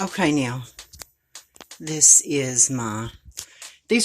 Okay, now, these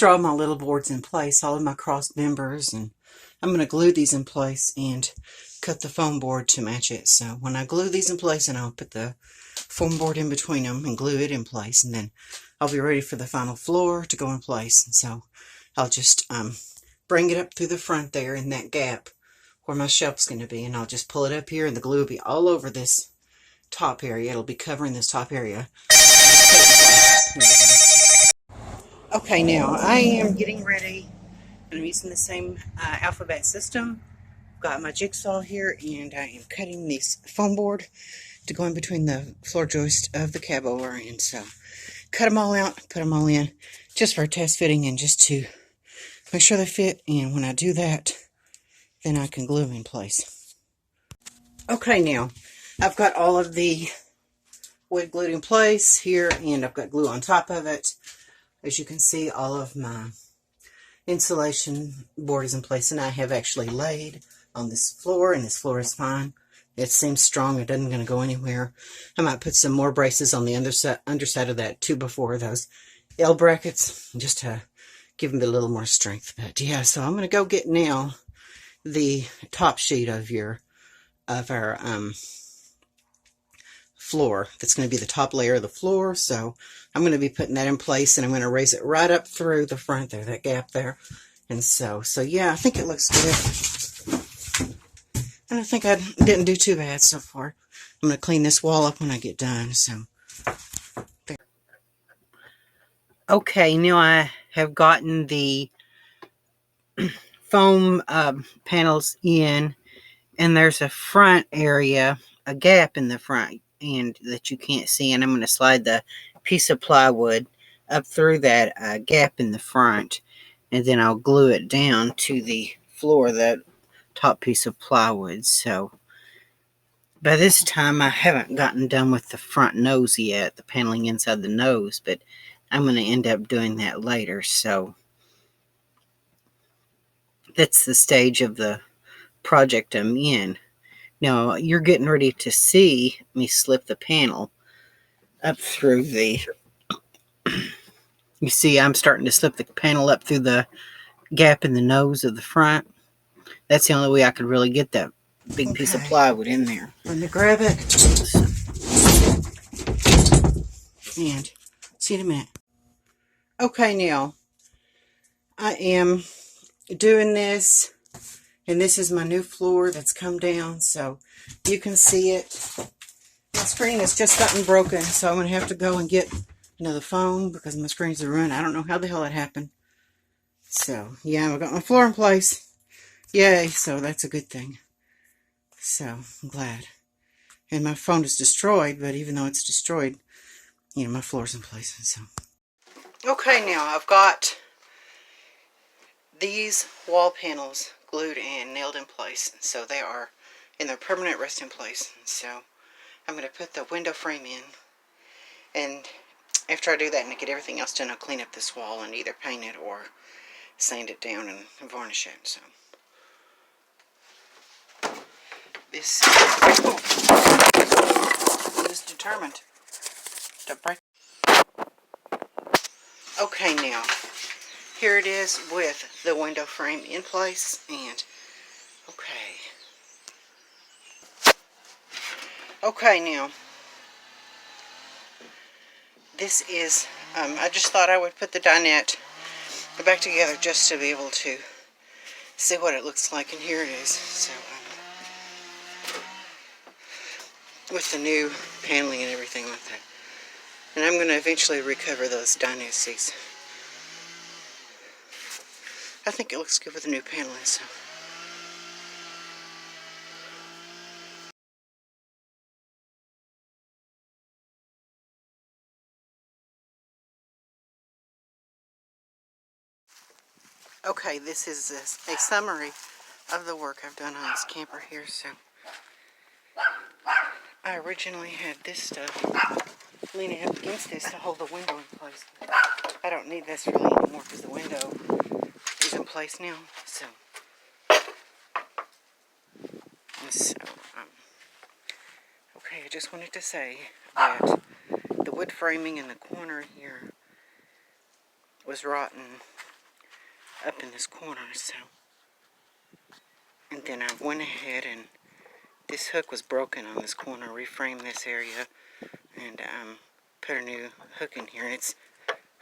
are all my little boards in place, all of my cross members, and I'm going to glue these in place and cut the foam board to match it. So when I glue these in place, and I'll put the foam board in between them and glue it in place, and then I'll be ready for the final floor to go in place. And so I'll just bring it up through the front there in that gap where my shelf's going to be, and I'll just pull it up here, and the glue will be all over this top area. It'll be covering this top area. Just put it in place. Okay, now I am getting ready. I'm using the same alphabet system. I've got my jigsaw here, and I am cutting this foam board to go in between the floor joist of the cabover. And so cut them all out, put them all in just for test fitting and just to make sure they fit. And when I do that, then I can glue them in place. Okay, now I've got all of the wood glued in place here, and I've got glue on top of it. As you can see, all of my insulation board is in place, and I have actually laid on this floor, and this floor is fine. It seems strong. It doesn't going to go anywhere. I might put some more braces on the underside of that 2x4, those L brackets, just to give them a little more strength. But yeah, so I'm going to go get now the top sheet of our floor. That's going to be the top layer of the floor. So I'm going to be putting that in place, and I'm going to raise it right up through the front there, that gap there. And so yeah, I think it looks good. And I think I didn't do too bad so far. I'm going to clean this wall up when I get done. So there. Okay, now I have gotten the foam panels in, and there's a front area, a gap in the front and that you can't see, and I'm going to slide the piece of plywood up through that gap in the front, and then I'll glue it down to the floor, that top piece of plywood. So by this time I haven't gotten done with the front nose yet, the paneling inside the nose, but I'm going to end up doing that later. So that's the stage of the project I'm in. Now you're getting ready to see me slip the panel up through the, you see I'm starting to slip the panel up through the gap in the nose of the front. That's the only way I could really get that big piece of plywood in there. Let me grab it and see you in a minute. Okay, now I am doing this, and this is my new floor that's come down, so you can see it. My screen has just gotten broken, so I'm going to have to go and get another phone because my screens are running. I don't know how the hell it happened. So, yeah, I've got my floor in place. Yay, so that's a good thing. So, I'm glad. And my phone is destroyed, but even though it's destroyed, you know, my floor's in place. So. Okay, now I've got these wall panels glued and nailed in place. So they are in their permanent resting place. So I'm going to put the window frame in, and after I do that and get everything else done, I'll clean up this wall and either paint it or sand it down and varnish it. So this is determined to break. Okay, now here it is with the window frame in place, and okay, now this is, I just thought I would put the dinette back together just to be able to see what it looks like, and here it is. So, with the new paneling and everything like that. And I'm going to eventually recover those dinette seats. I think it looks good with the new paneling, so. Okay, this is a summary of the work I've done on this camper here. So I originally had this stuff leaning up against this to hold the window in place. I don't need this really anymore because the window is in place now. So, okay, I just wanted to say that the wood framing in the corner here was rotten up in this corner, so. And then I went ahead and this hook was broken on this corner, reframed this area, and put a new hook in here, and it's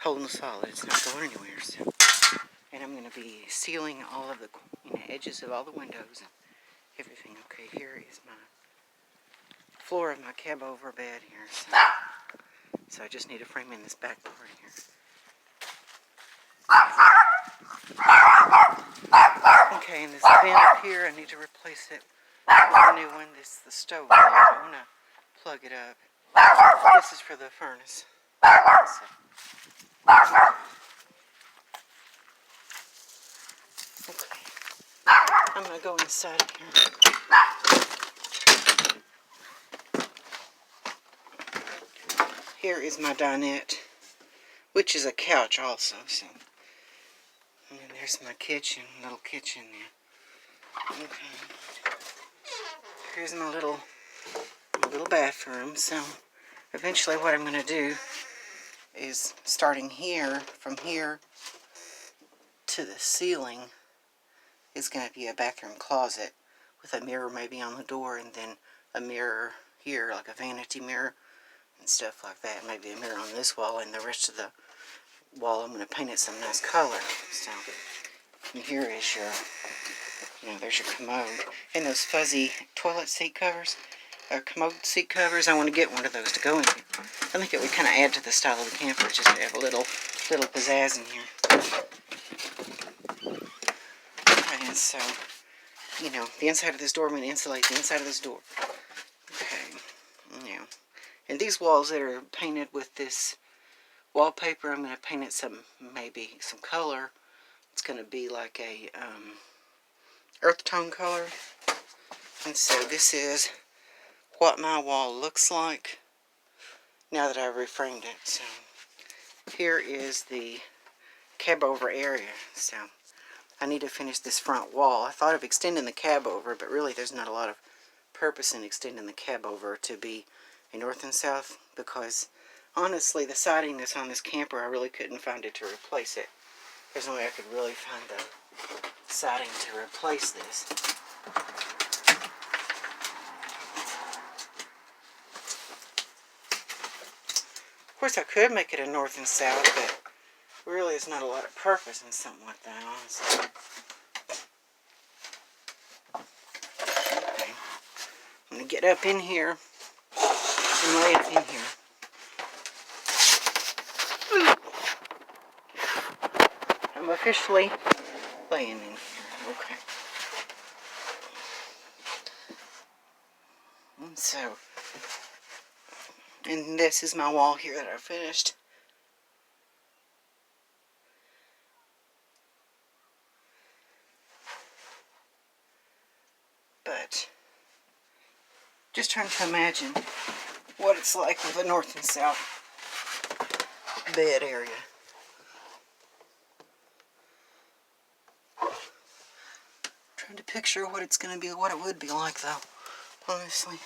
holding solid. It's not going anywhere. So. And I'm going to be sealing all of the edges of all the windows and everything. Okay, here is my floor of my cab-over bed here. So I just need to frame in this back part here. Okay, and this vent up here, I need to replace it with a new one. This is the stove. I want to plug it up. This is for the furnace. So. Okay. I'm going to go inside here. Here is my dinette, which is a couch also. So. And then there's my kitchen, little kitchen there. Okay. Here's my little bathroom. So eventually what I'm going to do is starting here, from here to the ceiling is going to be a bathroom closet with a mirror maybe on the door, and then a mirror here, like a vanity mirror and stuff like that. Maybe a mirror on this wall, and the rest of the wall I'm going to paint it some nice color. So, and here is your, there's your commode. And those fuzzy toilet seat covers, or commode seat covers, I want to get one of those to go in here. I think it would kind of add to the style of the camper, just to have a little pizzazz in here. And so, the inside of this door, I'm going to insulate the inside of this door. Okay, now, and these walls that are painted with this wallpaper, I'm going to paint it maybe some color. It's going to be like a earth tone color. And so this is what my wall looks like now that I've reframed it. So here is the cab over area. So I need to finish this front wall. I thought of extending the cab over, but really there's not a lot of purpose in extending the cab over to be a north and south, because honestly, the siding that's on this camper, I really couldn't find it to replace it. There's no way I could really find the siding to replace this. Of course, I could make it a north and south, but really there's not a lot of purpose in something like that, honestly. Okay. I'm going to get up in here and lay it in here. I'm officially laying in here. Okay. And so, and this is my wall here that I finished. But just trying to imagine what it's like with the north and south bed area. Trying to picture what it's going to be, what it would be like though, honestly.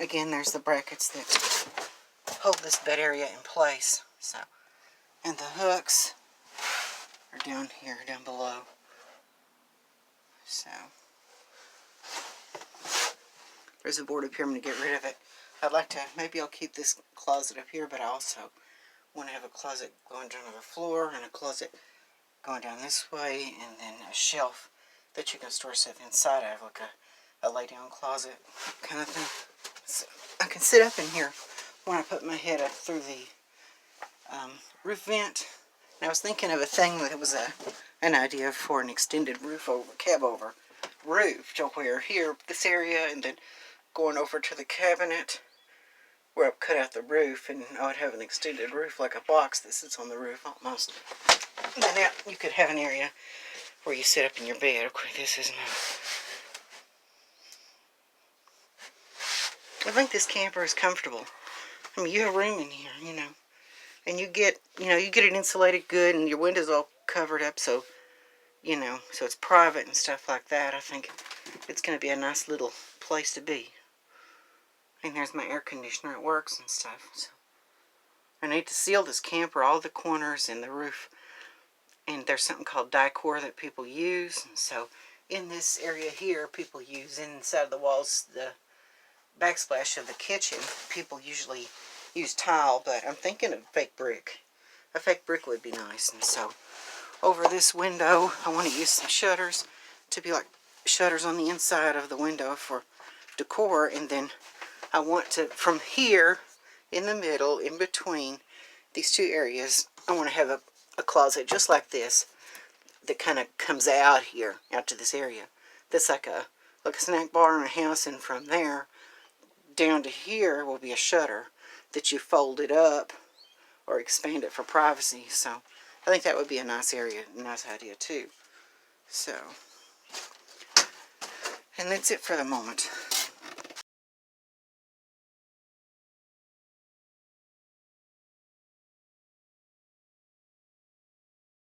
Again, there's the brackets that hold this bed area in place. So, and the hooks are down here, down below. So, there's a board up here. I'm going to get rid of it. I'd like to, maybe I'll keep this closet up here, but I also want to have a closet going down to the floor and a closet going down this way, and then a shelf that you can store stuff inside of, like a lay-down closet kind of thing. So I can sit up in here when I put my head up through the roof vent. And I was thinking of a thing that was an idea for an extended roof over, cab over roof, to where here, this area, and then going over to the cabinet where I've cut out the roof, and I would have an extended roof, like a box that sits on the roof almost. And then you could have an area where you sit up in your bed. Okay, this is I think this camper is comfortable. I mean, you have room in here, and you get it insulated good, and your windows all covered up, so, so it's private and stuff like that. I think it's going to be a nice little place to be. And there's my air conditioner. It works and stuff. So I need to seal this camper, all the corners and the roof. And there's something called Dicor that people use. And so in this area here, people use inside the walls the backsplash of the kitchen. People usually use tile, but I'm thinking of fake brick. A fake brick would be nice. And so over this window, I want to use some shutters to be like shutters on the inside of the window for decor. And then I want to, from here in the middle, in between these two areas, I want to have a closet just like this that kind of comes out here, out to this area. That's like a snack bar in a house, and from there down to here will be a shutter that you fold it up or expand it for privacy. So I think that would be a nice area, a nice idea too. So, and that's it for the moment.